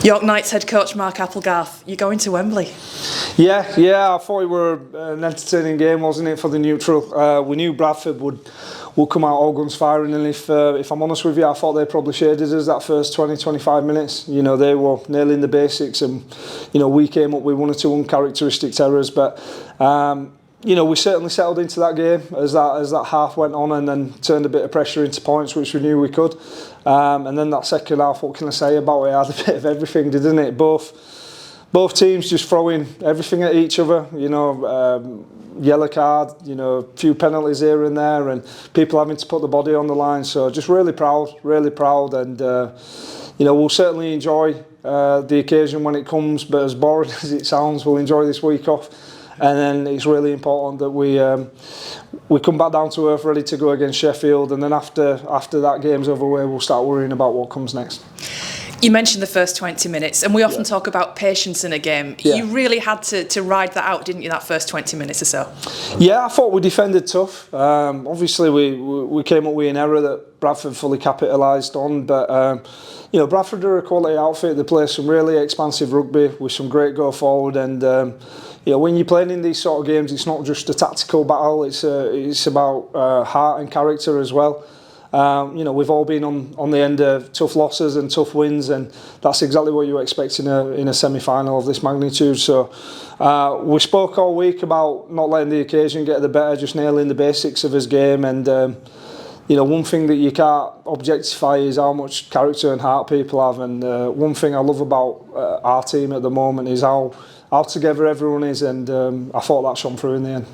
York Knights head coach Mark Applegarth, you're going to Wembley. Yeah, I thought it were an entertaining game, wasn't it, for the neutral. We knew Bradford would come out all guns firing, and if I'm honest with you, I thought they probably shaded us that first 20-25 minutes. You know, they were nailing the basics, and you know, we came up with one or two uncharacteristic errors, but you know, we certainly settled into that game as that half went on, and then turned a bit of pressure into points, which we knew we could. And then that second half, what can I say about it? Had a bit of everything, didn't it? Both teams just throwing everything at each other. You know, yellow card, you know, a few penalties here and there, and people having to put the body on the line. So just really proud, and you know, we'll certainly enjoy the occasion when it comes. But as boring as it sounds, we'll enjoy this week off. And then it's really important that we come back down to earth, ready to go against Sheffield. And then after that game's over, we'll start worrying about what comes next. You mentioned the first 20 minutes, and we often talk about patience in a game. Yeah. You really had to ride that out, didn't you, that first 20 minutes or so? Yeah, I thought we defended tough. Obviously, we came up with an error that Bradford fully capitalised on, but you know, Bradford are a quality outfit. They play some really expansive rugby with some great go forward, and you know, when you're playing in these sort of games, it's not just a tactical battle. It's about heart and character as well. You know, we've all been on the end of tough losses and tough wins, and that's exactly what you expect in a semi-final of this magnitude. So we spoke all week about not letting the occasion get the better, just nailing the basics of his game. And you know, one thing that you can't objectify is how much character and heart people have. And one thing I love about our team at the moment is how together everyone is, and I thought that shone through in the end.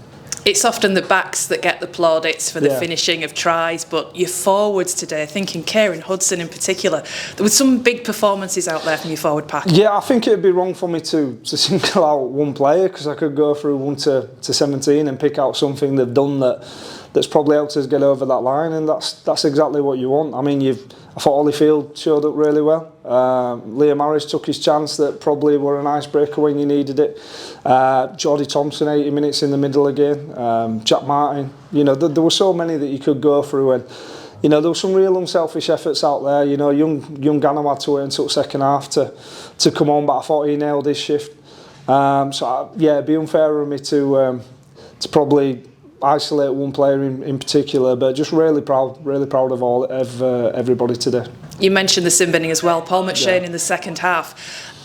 It's often the backs that get the plaudits for the finishing of tries, but your forwards today, thinking Kieran Hudson in particular, there were some big performances out there from your forward pack. Yeah, I think it'd be wrong for me to single out one player, because I could go through 1 to 17 and pick out something they've done that's probably helped us get over that line, and that's exactly what you want. I mean, I thought Holyfield showed up really well. Liam Harris took his chance that probably were an icebreaker when you needed it. Geordie Thompson, 80 minutes in the middle again. Jack Martin, you know, there were so many that you could go through, and you know, there were some real unselfish efforts out there. You know, young Gano had to wait until second half to come on, but I thought he nailed his shift. It'd be unfair of me to probably isolate one player in particular, but just really proud of everybody today. You mentioned the Simbenning as well, Paul McShane in the second half.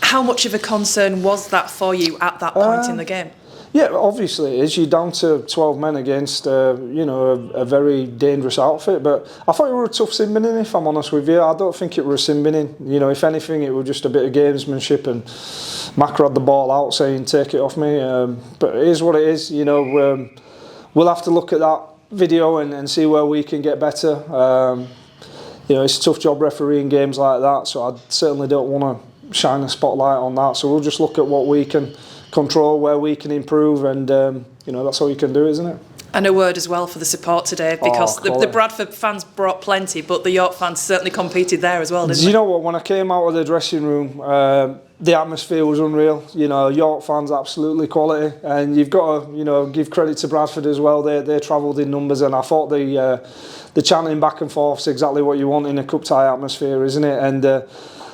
How much of a concern was that for you at that point in the game? Yeah, obviously it is. You're down to 12 men against you know, a very dangerous outfit, but I thought it were a tough Simbenning, if I'm honest with you. I don't think it was a Simbenning. You know, if anything, it was just a bit of gamesmanship, and Macra had the ball out saying, take it off me. But it is what it is, you know. We'll have to look at that video and see where we can get better. You know, it's a tough job refereeing games like that, so I certainly don't want to shine a spotlight on that. So we'll just look at what we can control, where we can improve, and you know, that's all you can do, isn't it? And a word as well for the support today, because the Bradford fans brought plenty, but the York fans certainly competed there as well, didn't they? You know what, when I came out of the dressing room, the atmosphere was unreal. You know, York fans absolutely quality, and you've got to, you know, give credit to Bradford as well. They travelled in numbers, and I thought the chanting back and forth is exactly what you want in a cup tie atmosphere, isn't it? And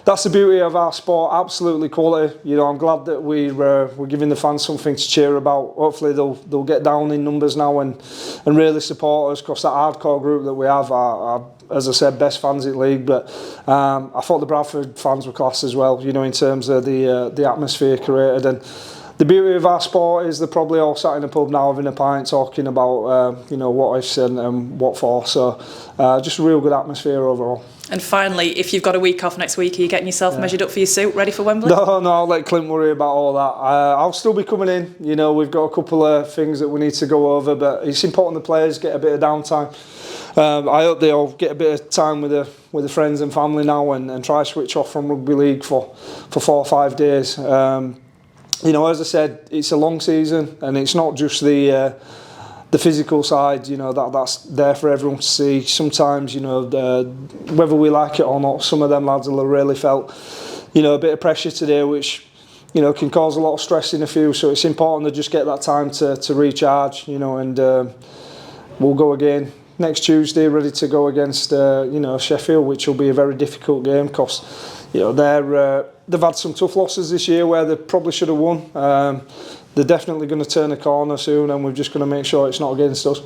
that's the beauty of our sport, absolutely quality. You know, I'm glad that we're giving the fans something to cheer about. Hopefully they'll get down in numbers now and really support us, because that hardcore group that we have are, as I said, best fans in the league. But I thought the Bradford fans were class as well, you know, in terms of the atmosphere created. And the beauty of our sport is they're probably all sat in a pub now having a pint talking about you know, what ifs and what for. So just a real good atmosphere overall. And finally, if you've got a week off next week, are you getting yourself measured up for your suit, ready for Wembley? No, I'll let Clint worry about all that. I'll still be coming in. You know, we've got a couple of things that we need to go over, but it's important the players get a bit of downtime. I hope they all get a bit of time with the friends and family now, and try to switch off from rugby league for 4 or 5 days. You know, as I said, it's a long season, and it's not just the physical side, you know, that's there for everyone to see. Sometimes, you know, whether we like it or not, some of them lads will have really felt, you know, a bit of pressure today, which, you know, can cause a lot of stress in a few. So it's important to just get that time to recharge, you know, and we'll go again next Tuesday, ready to go against you know, Sheffield, which will be a very difficult game, because you know, they've had some tough losses this year where they probably should have won. They're definitely going to turn a corner soon, and we're just going to make sure it's not against us.